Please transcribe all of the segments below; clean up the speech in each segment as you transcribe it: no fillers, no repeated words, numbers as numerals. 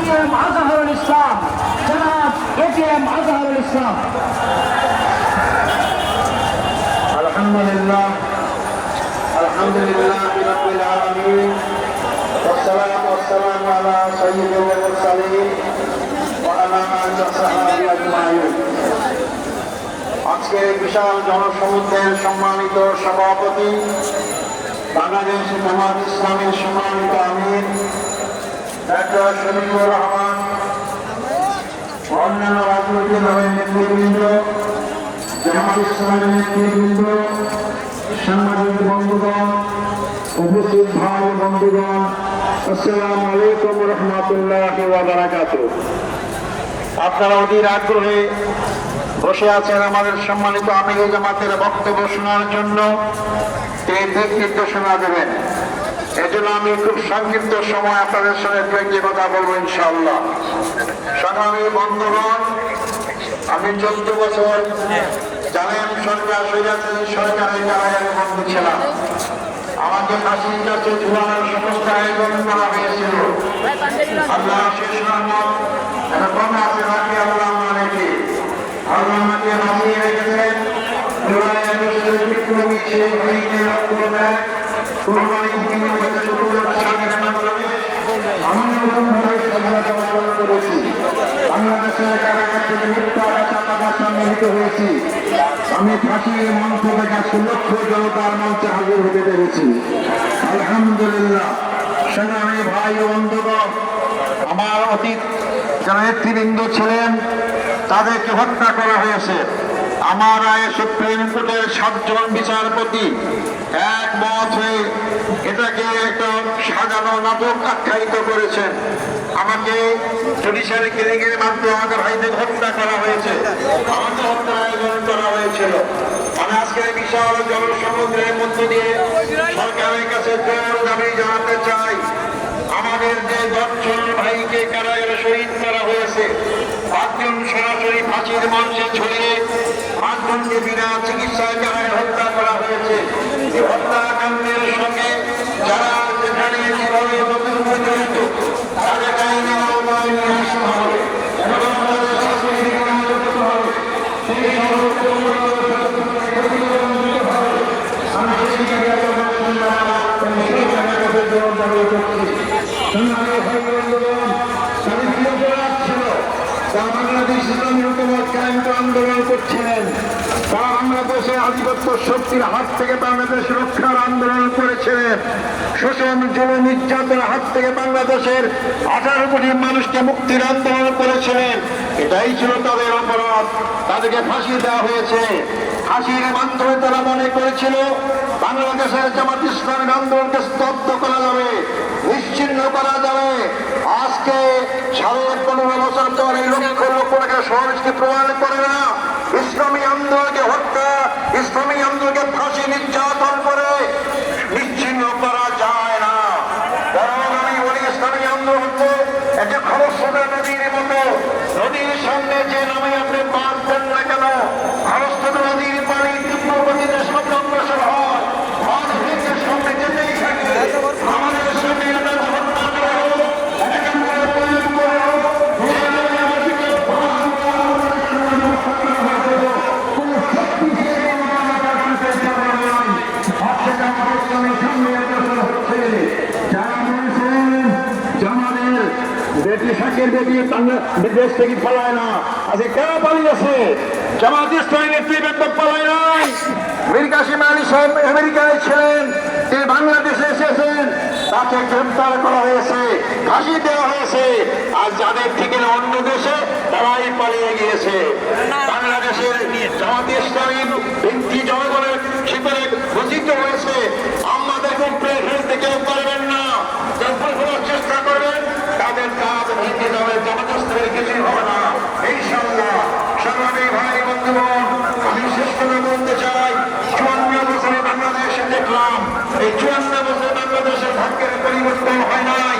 ATM Azharul Islam, জনাব ATM Azharul Islam. আলহামদুলিল্লাহ আলহামদুলিল্লাহ রাব্বিল আলামিন ওয়াসসালাতু ওয়াসসালামু আলা সাইয়্যিদিল মুরসালিন ওয়া আলা আলিহি ওয়া সাহবিহি আজমাইন। আজকের বিশাল জনসমুদ্রের সম্মানিত সভাপতি, বাংলাদেশ জামাত ইসলামের সম্মানিত আমির ডক্টর শরীফুর রহমান, অন্যান্য রাজনৈতিক দলের নেতৃবৃন্দ, জামাত ইসলামের নেতৃবৃন্দ, সাংবাদিক বন্ধুগণ, উপস্থিত ভাই বন্ধুগণ, আসসালামু আলাইকুম রহমতুল্লাহি ওয়া বারাকাতুহু। আপনারা অধীর আগ্রহে বসে আছেন আমাদের সম্মানিত আমির জামাতের বক্তব্য শোনার জন্য, তিনি দিক নির্দেশনা দেবেন। এজন্য আমি খুব সংক্ষিপ্ত সময় আপনাদের সঙ্গে কয়েকটি কথা বলবো ইনশাআল্লাহ। সংগ্রামী বন্ধুগণ, আমি 14 বছর জানেন সরকার সরকারের কারাগারে বন্ধু ছিলাম। আমাকে ফাঁসির কাছে ঝুলানোর সমস্ত আয়োজন করা হয়েছিল। আল্লাহ শেষ রহমত এরকম আছে নাকি আল্লাহ রেখে আল্লাহ আমাকে বাঁচিয়ে রেখেছেন। জুলাই আগস্টের বিপ্লবী সেই হইতে রক্ত দেয় কোরবানি আমি নতুনভাবে স্বাধীনতা অর্জন করেছি। বাংলাদেশের কারাগার থেকে মুক্ত চাপাটা সম্মিলিত হয়েছি। আমি ফাঁসির মঞ্চ থেকে সুলক্ষ জনতার মঞ্চে হাজির হতে পেরেছি। আলহামদুলিল্লাহ। সংগ্রামী ভাই ও বন্ধুগণ, আমার অতীত যারা নেতৃবৃন্দ ছিলেন তাদেরকে হত্যা করা হয়েছে। আমার রায়ে সুপ্রিম কোর্টের 7 জন বিচারপতি একমত হয়ে এটাকে একটা সাজানো নাটক আখ্যায়িত করেছেন। আমাকে জুডিশিয়ারি কিলিংয়ের মাধ্যমে আমাদের ভাইদের হত্যা করা হয়েছে, আমাকে হত্যার আয়োজন করা হয়েছিল। আমি আজকে বিশাল জনসমুদ্রের মধ্য দিয়ে সরকারের কাছে জোর দাবি জানাতে চাই, আমাদের যে 10 জন ভাইকে কারাগারে শহীদ করা হয়েছে, 5 জন সরাসরি ফাঁসির মঞ্চে ঝুলিয়ে, 5 জনকে বিনা চিকিৎসায় কারাগারে হত্যা করা হয়েছে। এই হত্যাকাণ্ডের সঙ্গে যারা যেখানে যেভাবে জড়িত তাদেরকে আইনের আওতায় নিয়ে আসা হবে এবং তাদের শাস্তি বিধান করতে হবে। সেই সমস্ত আমি সেই জায়গায় সেই জায়গাতে জোর দাবি করছি। বাংলাদেশ ইসলামী হুকুমত কায়েম আন্দোলন করছিলেন, তারা বাংলাদেশে আধিপত্য শক্তির হাত থেকে বাংলাদেশ রক্ষার আন্দোলন করেছিলেন। শোষণ জুলুম নির্যাতনের হাত থেকে বাংলাদেশের 18 কোটি মানুষকে মুক্তির আন্দোলন করেছিলেন। এটাই ছিল তাদের অপরাধ, তাদেরকে ফাঁসি দেওয়া হয়েছে। ফাঁসির মাধ্যমে তারা মনে করেছিল বাংলাদেশের জামাত ইসলামের আন্দোলনকে স্তব্ধ করা যাবে, নিশ্চিহ্ন করা যাবে। আজকে 15.5 বছর পর এই লক্ষ লক্ষ টাকা সহজকে প্রমাণ করে না ইসলামী আন্দোলনকে হত্যা, ইসলামী আন্দোলনকে ফাঁসি নির্যাতন করে নিশ্চিহ্ন করা যায় না। বরং আমি বলি ইসলামী আন্দোলন হচ্ছে একটা খরস্রোতা নদীর মতো। নদীর সামনে যে নামে আপনি বাঁধ দেন না কেন, খরস্রোতা নদীর পানি তীব্র গতিতে সামনে অগ্রসর হয়, বাঁধ ভেঙে সামনে যেতেই থাকে। আমাদের সামনে বিদেশ থেকে পালায় না, আজকে কেন পালিয়েছে? জামাত ইসলামী নেতৃবৃন্দ পালায় নাই। মীর কাসেম আলী সাহেব আমেরিকায় ছিলেন, তিনি বাংলাদেশে এসেছেন, তাকে গ্রেফতার করা হয়েছে, ফাঁসি দেওয়া হয়েছে। আর যাদের থেকে অন্য দেশে তারাই পালিয়ে গিয়েছে। বাংলাদেশের জামাত ইসলামী ব্যক্তি জনগণের শিকড়ে রচিত হয়েছে। আমাদের উপরে ফেলতে কেউ পারবেন না, চেষ্টা করবেন তাদের কাজ ভেঙে যাবে, জামাত ইসলামের কিছুই হবে না ইনশাআল্লাহ। সংগ্রামী ভাই বন্ধুগণ, আমি শেষ করে বলতে চাই, 54 বছরে বাংলাদেশে দেখলাম, এই 54 বছর বাংলাদেশের ভাগ্যের পরিবর্তন হয় নাই।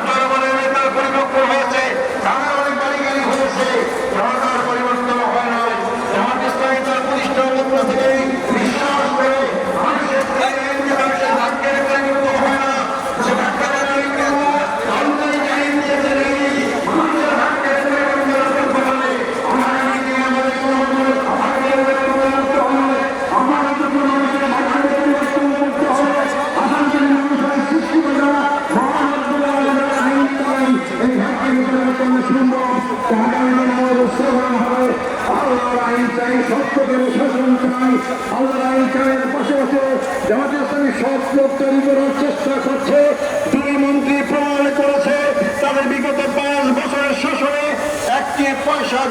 জনগণের নেতার পরিবর্তন হয়েছে, তারা অনেক গাড়ি হয়েছে, জনতার পরিবর্তন হয় নাই। জামাত ইসলামী তার প্রতিষ্ঠা লগ্ন থেকে বিশ্বাস করে মানুষের ভাগ্যের পরিবর্তন হয় না,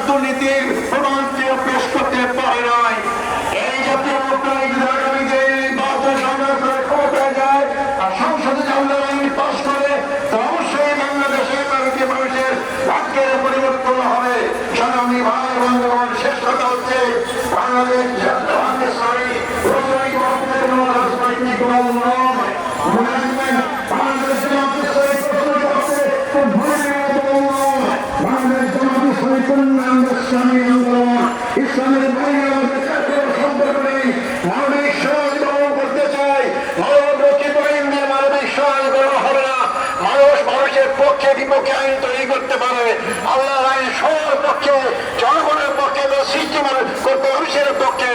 দুর্নীতির প্রমাণটিও পেশ করতে পারে নাই। এই জাতীয় লোকরাই যদি আগামীতে নির্বাচন সংগ্রাম করে ক্ষমতায় যায় আর সংসদে জাতীয় আইন পাশ করে, তো অবশ্যই বাংলাদেশের ভারতীয় মানুষের ভাগ্যের পরিবর্তন হবে। সংগ্রামী ভাই বন্ধুগণ, শেষ কথা হচ্ছে বাংলাদেশ রাজনৈতিক দল নয়। মনে রাখবেন, বাংলাদেশ জামাত ইসলামী বাংলাদেশ জামাত ইসলামী কল্যাণ ইসলামী আন্দোলন, ইসলামের বাইরে আমাদের কাছে সম্পর্ক নেই। মানবিক সমাজ গ্রহণ করতে চাই, মানব রচিত আইনের মানবিক সমাজ গ্রহণ হবে না। মানুষ মানুষের পক্ষে বিপক্ষে আইন তৈরি করতে পারে, আল্লাহর আইন সবার পক্ষে, জনগণের পক্ষে, সৃষ্টি করতে মানুষের পক্ষে।